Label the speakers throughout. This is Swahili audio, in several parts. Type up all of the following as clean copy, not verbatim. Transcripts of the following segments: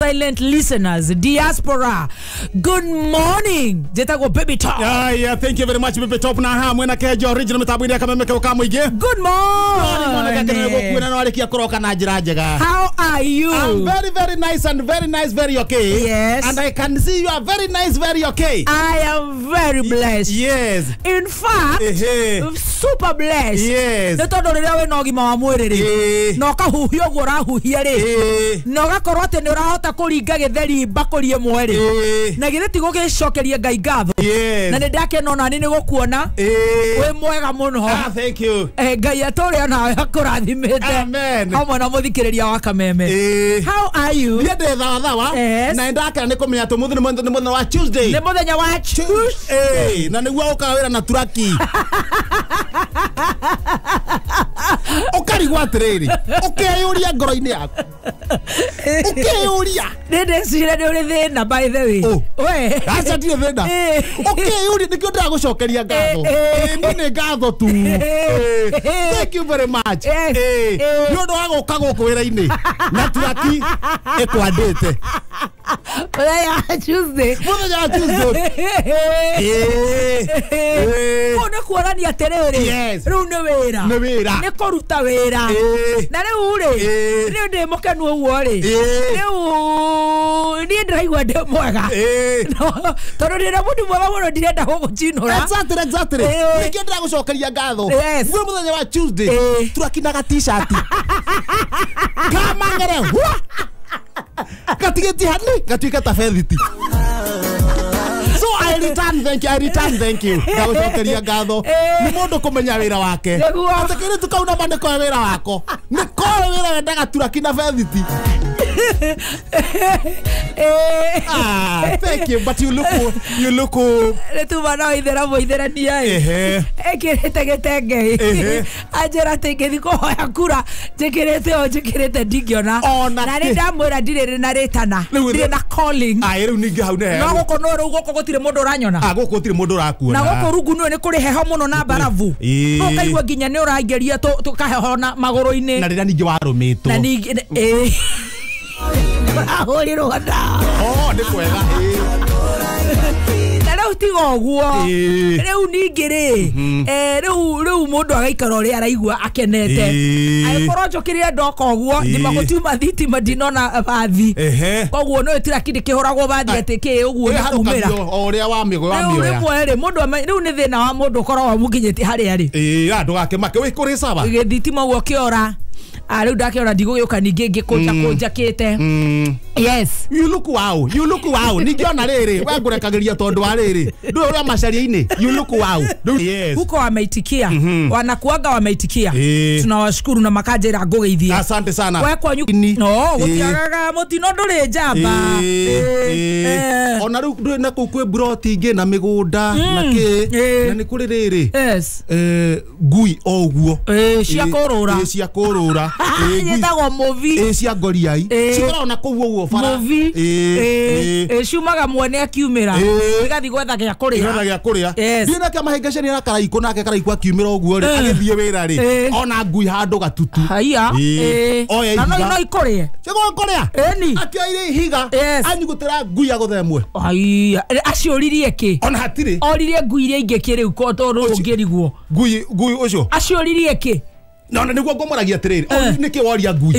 Speaker 1: silent listeners, diaspora, good morning. Jetago Baby Top.
Speaker 2: Yeah, thank you very much, Baby Top. Na ha mwena kejo original metaburia kama meke ukamwige.
Speaker 1: Good morning. How are you?
Speaker 2: I'm very, very nice and very nice, very okay.
Speaker 1: Yes.
Speaker 2: And I can see you are very nice, very okay.
Speaker 1: I am very blessed.
Speaker 2: Yes.
Speaker 1: In fact, super blessed.
Speaker 2: Yes.
Speaker 1: Netondo rira we no gima wa mwiri ri. No kahuhio gwo rahuhia ri. No gakorwo ate ni urahota kuringa githeri mbakurie mweri. Na githe tigo gicokerie Ngai ngatho. Na ni ndakena na ni gukuona. We mwega muno.
Speaker 2: Thank you.
Speaker 1: Ngai atore nawe akurathimete.
Speaker 2: Amen.
Speaker 1: Hamwe na muthikiriria wa Kameme. How are you?
Speaker 2: Ni ndetha thawa. Na ndakena ni kumenya tu muthenya muthenya wa Tuesday.
Speaker 1: Ni muthenya wa Tuesday.
Speaker 2: Na niguo ukawira na turaki. Ukarigwa atiriri. Ukeyuria ngoro-ini yaku. Ukeyuria.
Speaker 1: Ndecire ni uri thina by the way. We.
Speaker 2: Acha ndire thina. Ukeyuria nikio ndagucokeria ngatho. Ni ngatho tu. Thank you very much. Ni undu wa guka guku wira-ini. Na turaki ikwandite.
Speaker 1: Muthenya wa Tuesday.
Speaker 2: Muthenya wa Tuesday.
Speaker 1: Kone kuonania atiriri. Riu ni wira.
Speaker 2: Ni wira.
Speaker 1: Ni kuruta wira. Na riu ri. Riu ndi mukenu uguo ri. Riu ni ndiraigua ndi mwega. Tondu ndina mundu mwega muno ndirenda gugucinura.
Speaker 2: Exactly. Nikio ndiragucokeria ngatho. Gwe muthenya wa Tuesday. Turakinaga t-shirt. Kamangere. Katigeti hani katuika tafedhiti. So I return thank you. Ndagucokeria ngatho. Ni mundu kumenya wira wake. Atakire tukauna bande kwa wira wako. Ni kwa wira wendaga turakina fedhiti. Thank you, but you look
Speaker 1: Retuma no ithera moithera niai. Ekirete gitenge. Ajera tenge hoya kura. Jekirete ndigiona. Na ri ndamwira ndiriri na ritana. Ndiri na calling.
Speaker 2: Riu ningi hau ne.
Speaker 1: No guko no ru guko gutire mundu uranyona.
Speaker 2: Guko gutire mundu urakuona.
Speaker 1: Na guko rungu no ni kuri heho muno na baravu. No kaigwa ginya ni urangeria tukaheho na maguru-ini.
Speaker 2: Na rira ningi warumitwo.
Speaker 1: Na ningi Ahori roda.
Speaker 2: Ni kwega.
Speaker 1: Na riu tigo guo. Riu ningi ri. Riu mundu agaikara uri araigua akenete. Aikorwo njokirie ndoka guo ndimagutuma thitima ndinona bathi. Koguo no itira kindi kihuragwo bathi atiki uguo ni kumira.
Speaker 2: O uria wa migo wa mioya.
Speaker 1: Riu mwere mundu riu ni thina wa mundu korwo mukinyiti hari ari.
Speaker 2: Andu gake make wi kuri saba.
Speaker 1: Githitima guo kiora. Riu ndakiona ndigugioka ningi ngikunja kite. Yes.
Speaker 2: You look wow. Ningiona riri we ngurekagiria tondu wa riri. Ndu uria macaria-ini. You look wow. Yes.
Speaker 1: Huko wameitikia. Wanakuaga wameitikia. Tunawashukuru na makanjira ngugeithia.
Speaker 2: Asante sana.
Speaker 1: We kwanyu. No, gutiagaga mutino nduri njamba.
Speaker 2: Ona riu nduri na kuu kwi broti ingi na migunda na ki na ni kuri riri.
Speaker 1: Yes.
Speaker 2: Ngui oguo.
Speaker 1: Cia kurura.
Speaker 2: Cia kurura.
Speaker 1: Nyetagwo movie.
Speaker 2: Cia ngoriai. Cikora na kuu uguo fara.
Speaker 1: Movie. Ciumaga mwene akiumira. Igathi gwetha gya kuria.
Speaker 2: Gwetha gya kuria. Ndina kia mahengeceni na karaiku nake karaiku akiumira uguo ri agithie wira ri. Ona ngui handu gatutu.
Speaker 1: Haiya. Na no ikurie.
Speaker 2: Cigo kuria.
Speaker 1: Eni.
Speaker 2: Akioire higa. Anyugutira ngui aguthemwe.
Speaker 1: Haiya. Aciuririe ki?
Speaker 2: Ona hatiri.
Speaker 1: Oririe ngui iria ingĩ kĩrĩu ko tondu ngĩriguo.
Speaker 2: Ngui ucio.
Speaker 1: Aciuririe ki?
Speaker 2: Na niguo ngomoragia atiriri. Niki woria ngui.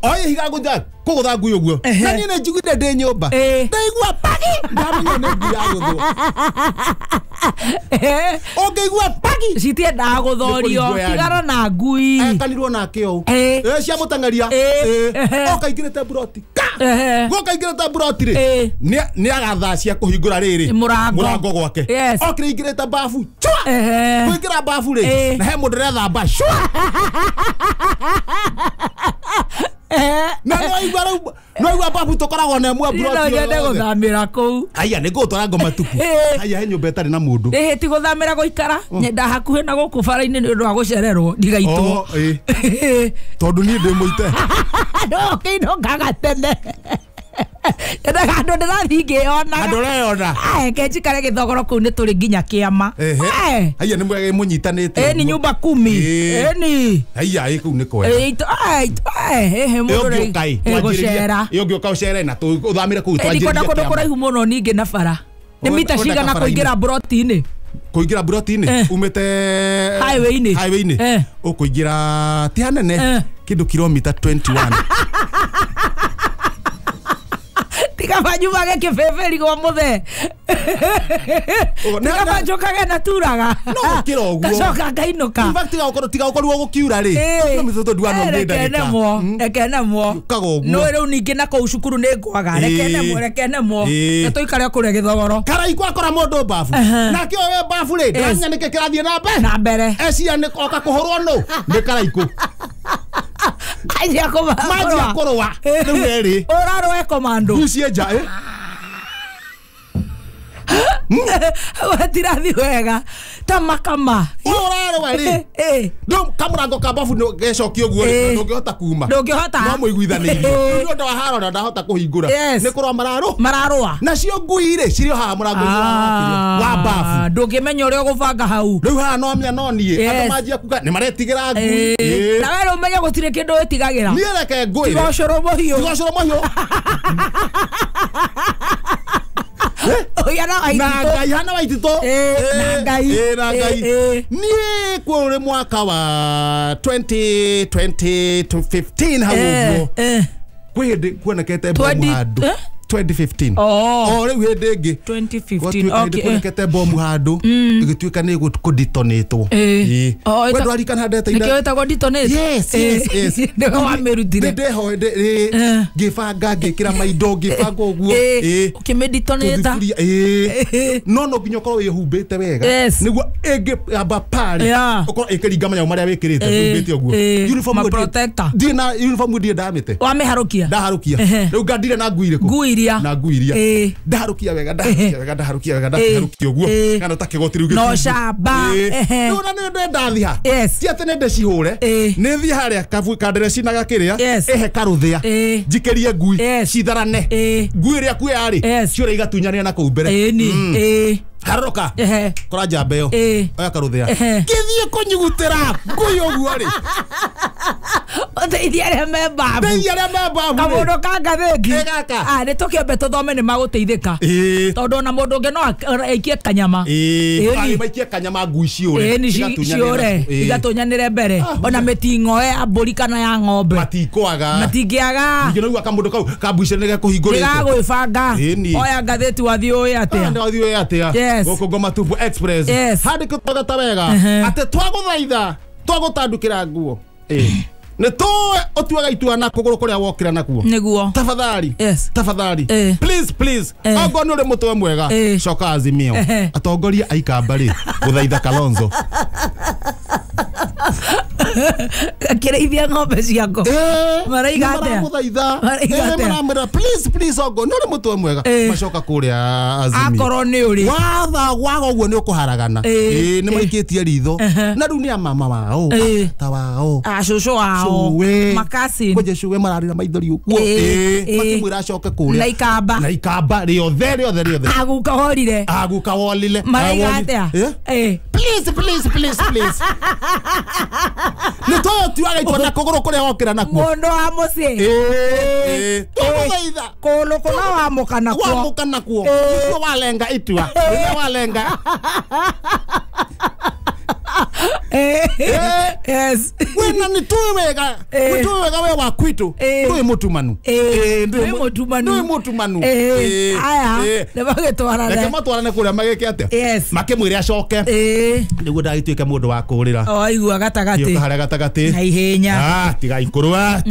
Speaker 2: Oye higa gutha kugutha ngui uguo. Na ni ne njiguire ndi nyumba. Ndaigua pagi. Ndamenya ni ngui aguthwo. Ongeigua pagi.
Speaker 1: Citiendaga guthorio. Tigana na ngui.
Speaker 2: Kanirwo nake ou. Cia mutangaria. Okaingirite broti. Gokaingirite broti ri. Ni agatha cia kuhingura riri. Murango gwake. Okiraingirite bafu. Kuingira bafu ri. Na he mundu retha shwa. Na no igwa babu tokoragwo na mwa broti.
Speaker 1: No nyende guthamira kuu.
Speaker 2: Aya ni gutora ngoma tuku. Aya he nyumba itari na mundu.
Speaker 1: Ti guthamira guikara. Nyenda hakuhe na guku bara-ini ni undu wa gucererwo ndigaitwo.
Speaker 2: Tondu ni ndi muite.
Speaker 1: No kindo ngaga tene. Ndaga ndo ndarathinge ona.
Speaker 2: Andoreyona.
Speaker 1: Kenji kare githogoro ku ni turi nginya kiama.
Speaker 2: Haya ni mwege munyitanite.
Speaker 1: Ni nyumba 10. Ni.
Speaker 2: Haya ku ni kwega.
Speaker 1: Mundu
Speaker 2: kai. Gucera. Yo ngioka ucere na tu uthamire ku
Speaker 1: twanjiriria. Ndikwenda kundu kuraihu muno ningi na bara. Ni mita cigana kuingira broti-ini.
Speaker 2: Kuingira broti-ini umite highway-ini ukuingira ti hanene kindu kilomita 21.
Speaker 1: Tiga banyuma geke feferi kwa muthe. Tiga banjoka gena turaga.
Speaker 2: No kiro guo.
Speaker 1: Kacoka ngainuka.
Speaker 2: In fact tiga ukorwo gukiura ri. No mitoto duano ndenda.
Speaker 1: Rekene mo. No riu ningi na ko cukuru ni ngwaga. Rekene mo. Toikare kuria githogoro.
Speaker 2: Karai kwakora mundu bafu. Na kio we bafu ri. Ndanya nike kirathie
Speaker 1: na mbere.
Speaker 2: Ecia ni oka kuhurwo no. Ni karaiku.
Speaker 1: Aje akoma.
Speaker 2: Maji akorwa. Riu eri.
Speaker 1: Oraro komando.
Speaker 2: Gucie nja
Speaker 1: watirathi wega tamakama
Speaker 2: oraro wari ndo kamurango ka bafu no gecokio guo ndungihota kuma
Speaker 1: ndungihota
Speaker 2: no muiguithanirie ndo wa haro na ndahota kuhingura ni kurwa mararwa na cio ngui ri cirio ha murango wa bafu
Speaker 1: ndungimenya uria gubanga hau
Speaker 2: riu ha no menya no nie andu manjia kuga ni maretigira ngui
Speaker 1: na wewe umenya gutire kindu witigagira
Speaker 2: ni reke ngui
Speaker 1: tigocoro mohio
Speaker 2: Nagai hana waitito Nagai ni kwa mwaka wa 2020 to 15 hawo kwende kuona kete bomu hadu 2015 riu hindi ingi
Speaker 1: 2015 okay
Speaker 2: kuonekete bomu handu igituika ni kuditonetwo we ndwarikana handete ina
Speaker 1: nikiweta kuditonate
Speaker 2: yes
Speaker 1: ndio wamerutire
Speaker 2: ndeho ngibanga ngikira maindo ngibanga uguo
Speaker 1: ukimeditoneta
Speaker 2: no nginya ukorwo wihumbite wega niguo ingi amba pari ukorwo ikiringa manyamu maria wikirite humbite uguo uniform
Speaker 1: protector
Speaker 2: dina uniform ndi ndamite
Speaker 1: wameharukia
Speaker 2: riu ngandire na ngui riku na nguiria ndaharukia wega ndaharukia uguo kana takigoti riu
Speaker 1: no shamba
Speaker 2: no na ndenda thia ti atene ndecihure ni thia haria kavu kandere cinaga kiria ehe karuthia njikirie ngui citharane ngui ria ku yari ciore igatunyania na kuu mbere haroka kora njamba iyo oya karuthia githie kunyugutira ngui uguo ri
Speaker 1: Oteithia ria membabu kamundu ka ngathĩki nĩ tũkĩambe tũthome nĩ magũteithĩka tondũ ona mũndũ ũngĩ no aikie kanyama
Speaker 2: maikie kanyama ngui ciũre
Speaker 1: igatũnyanĩre mbere ona mĩting'o ya mbũri kana ya ng'ombe
Speaker 2: matikĩaga
Speaker 1: ningĩ
Speaker 2: no kamũndũ kau kambuicĩrĩ nĩ gekũhingũrĩte
Speaker 1: gagwĩbanga oya ngathĩti wathiĩ ũĩ atĩa
Speaker 2: gũkũ Ngoma Tubu Express handĩkĩtwo ta wega atĩ twagũtandũkĩra nguo nĩ tũĩ ũtuaga itua na kũgũrũ kũrĩa wokĩra nakuo
Speaker 1: nĩguo
Speaker 2: tafadhali please ogo nĩ ũrĩ mũtwe mwega coka Azimio atongoria aikamba rĩ gũthaitha Kalonzo
Speaker 1: akĩrĩithia ng'ombe ciako maraiga atĩa
Speaker 2: maramwĩra please ogo nĩ ũrĩ mũtwe mwega macoka kũrĩa Azimio
Speaker 1: akorwo nĩ ũrĩ
Speaker 2: waga ũguo nĩ ũkũharagana nĩ maikĩtie ritho na rĩu nĩ a mama wao ta wao
Speaker 1: acũcũ wao makasi
Speaker 2: kwejeshuwe mararira maithori uguo makimwira acoke kuria na ikamba riothe aguka wolile
Speaker 1: maraiga atĩa
Speaker 2: please nĩ tũyũ tuaga itwa na kũgũrũ kũrĩa wokĩra nakuo
Speaker 1: mũndũ wa mũciĩ
Speaker 2: tũgũthaitha
Speaker 1: kũlũkũ no wamũka nakuo
Speaker 2: nĩguo walenga itua nĩguo walenga
Speaker 1: yes
Speaker 2: wena ni tuwe wega we wa kwitu tuwe mutumanu
Speaker 1: tuwe mutumanu aya nebagitwarana
Speaker 2: reke matwarane kuria mageke atia makimwire acoke niguo ndagituike mundu wa kurira
Speaker 1: aigua gatagati
Speaker 2: yo haria gatagati
Speaker 1: na ihenya
Speaker 2: tigaikurwa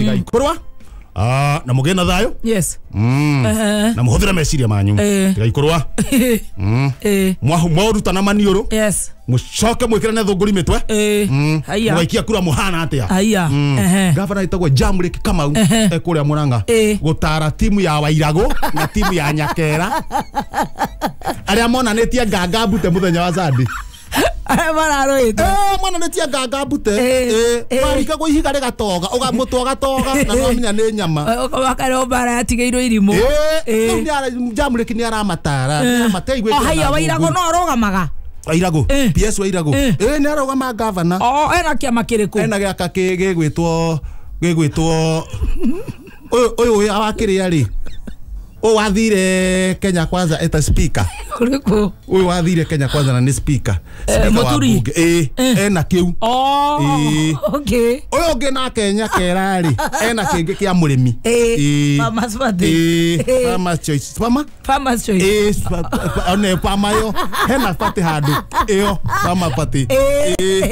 Speaker 2: na mugena thayo na muhuthira meciria manyu tigaikurwa mwarutana maniuru mucoke mwikirane thunguri mitwe mwaikia kura muhana atia gavana itagwo Jamrick Kamau ekuria Murang'a gutara timu ya Wairago na timu ya Nyakera aria monanitie nganga mbute muthenya wa Sunday
Speaker 1: Mararwite.
Speaker 2: Mwana netia nganga mbute. Marika go ihiga regatoga, ugamutu gatoga na nomenya ni nyama.
Speaker 1: Wakaro bara yatigeirwo irimo.
Speaker 2: Ni ara jamuriki ni ara matara. Matei gwe.
Speaker 1: Haya wairago no arogamaga.
Speaker 2: Wairago. PS Wairago. Ni arogama governor.
Speaker 1: Ena kiama kiriku.
Speaker 2: Ena giaka gigwitwo oyo awakiri ari. O wathire Kenya Kwanza eta speaker.
Speaker 1: Kuriku.
Speaker 2: Oyo wathire Kenya Kwanza na ni speaker.
Speaker 1: Muturi.
Speaker 2: Ena kiu.
Speaker 1: Okay.
Speaker 2: Oyo ngena Kenya kerari. Ena kingi kia murimi.
Speaker 1: Farmers Party.
Speaker 2: Farmers Choice.
Speaker 1: Farmers Choice.
Speaker 2: One pamayo. Hena party hadu. Eyo Farmers Party.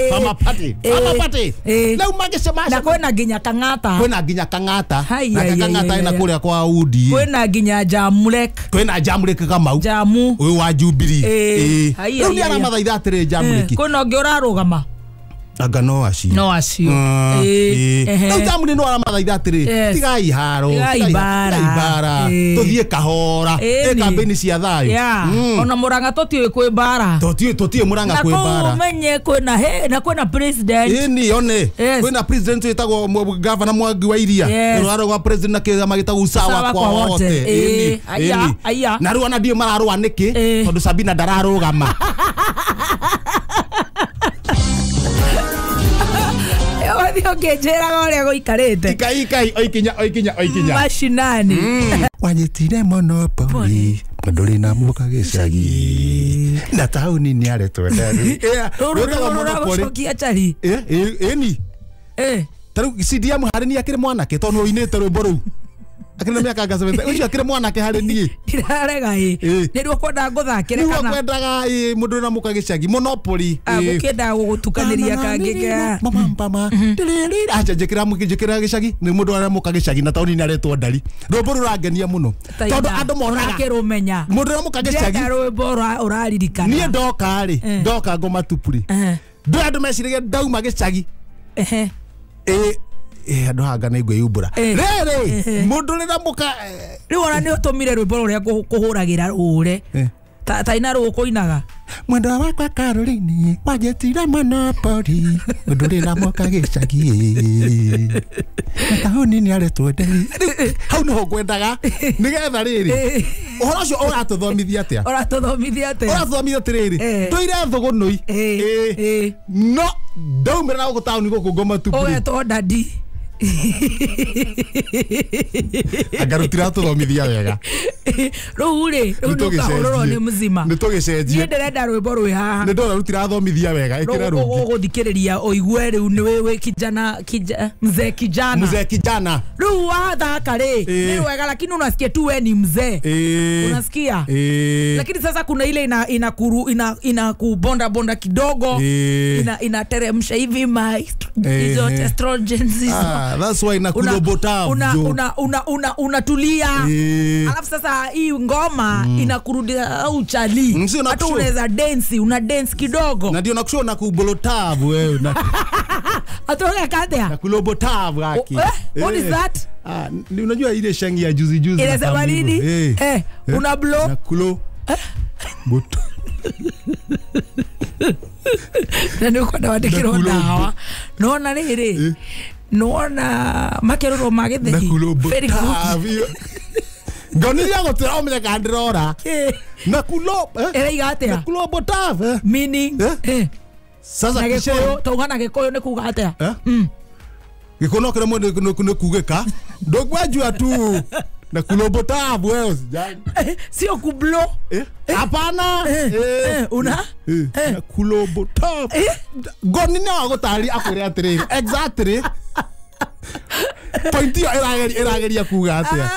Speaker 2: Farmers Party. Farmers Party. Lau magesema.
Speaker 1: Na kwena ginya kangata.
Speaker 2: Kwena ginya kangata. Na kangata ina kuria kwa udi.
Speaker 1: Kwena ginya Jamulek.
Speaker 2: Kwena Jamulek Kamau.
Speaker 1: Jamu.
Speaker 2: Uyu wa Jubilee. Lau ni ara mathaitha atire Jamulek.
Speaker 1: Kwena ngi urarugama.
Speaker 2: Anga no acio.
Speaker 1: No acio.
Speaker 2: Lau Jamulek no ara mathaitha atire. Tigai haro. Tigai bara. Tuthie kahora. Kambeni cia thayo.
Speaker 1: Ona Muranga totio kwi bara.
Speaker 2: Totio Muranga kwi bara.
Speaker 1: Na menye kwena na kwena president.
Speaker 2: Ni one. Kwena president wetagwo governor Mwangi wa Iria. Rwaro wa president na keza magita usawa kwa wote.
Speaker 1: Aya.
Speaker 2: Na ruana dio mararwa niki tondu Sabina ndararugama.
Speaker 1: Wathio ngejeraga uria guikarite.
Speaker 2: Ikai oikinya.
Speaker 1: Mashinani.
Speaker 2: Wanyitire monopoly. Nduri na muka gicagi. Na tauni ni aretwo ndari.
Speaker 1: Gucokia chari.
Speaker 2: Eni. Taru CDM hari ni akire mwanake tondu oinete rwimbo ru. Akire miaka ngacebete. Ucio akire mwanake hari ni.
Speaker 1: Ndirarega niruo kwenda nguthakire kana.
Speaker 2: Niruo kwendaga mundu na muka gicagi monopoly.
Speaker 1: Gukenda gutukaniria kangika.
Speaker 2: Mama. Acha njikira gicagi ni mundu ara muka gicagi na tauni ni aretwo ndari. Rwimbo rurangenia muno. Tondu andu monaga
Speaker 1: kirumenya.
Speaker 2: Mundu na muka gicagi.
Speaker 1: Rwimbo uraririkana.
Speaker 2: Ni ndoka ngoma tupuri. Andu meciragia ndauma gicagi. Andu hanga na igwe yumbura. Rere mundu rira muka
Speaker 1: riu ona ni utumire rwimbo ruria kuhuragira ure. Ta ina rukuinaga.
Speaker 2: Mwendo wakwa Caroline wanyitire monopoly. Mundu rira muka gicagi. Tauni ni aretwo ndari. Hau no ngwendaga nigetha riri. Uhoro ucio uratuthomithia atia?
Speaker 1: Uratuthomithia
Speaker 2: riri. Tuire thugunui. No ndaumira guku tauni guku ngoma tupuri.
Speaker 1: Oya to dadi.
Speaker 2: Agarutira tuthomithia wega.
Speaker 1: Ruri nukauroro ni muzima.
Speaker 2: Nitugicenjie.
Speaker 1: Ni ndirenda rwimbo rwi haha.
Speaker 2: Ndona rutira thomithia wega ikira rungi.
Speaker 1: Guthikiriria oigwe riu ni wewe mzee kijana. Riu wathaka ri. Ni wega lakini unasikia tu wewe ni mzee. Unasikia? Lakini sasa kuna ile ina kubonda bonda kidogo. Inateremsha hivi hizo estrogens.
Speaker 2: That's why inakulobota.
Speaker 1: Unatulia. Alafu sasa hii ngoma inakurudisha uchali. Hata unaweza dance, una dance kidogo.
Speaker 2: Na ndio nakusho na kubolotavu wewe.
Speaker 1: Atoka katea.
Speaker 2: Na kulobotavu haki.
Speaker 1: What is that?
Speaker 2: Ni unajua ile shangi ya juzi.
Speaker 1: Ile sema nini? Una blow.
Speaker 2: Na kulo. But.
Speaker 1: Ndio kwa wadikiro dawa. Naona riri. Naona makeroro magethehi. Very good.
Speaker 2: Ngoniria gutira omenya kandirora. Nakulo.
Speaker 1: Eraiga atia?
Speaker 2: Nakulo botav.
Speaker 1: Meaning.
Speaker 2: Sasa
Speaker 1: kisha tongana gikoyo ne kuga atia?
Speaker 2: Gikono kira mwende kuno kugeka. Ndogwajua tu. Nakulo botav wewe.
Speaker 1: Sio kublo.
Speaker 2: Hapana.
Speaker 1: Una?
Speaker 2: Nakulo botav. Ngoniria gutari akure atiri. Exactly. Point erageria kuga atia.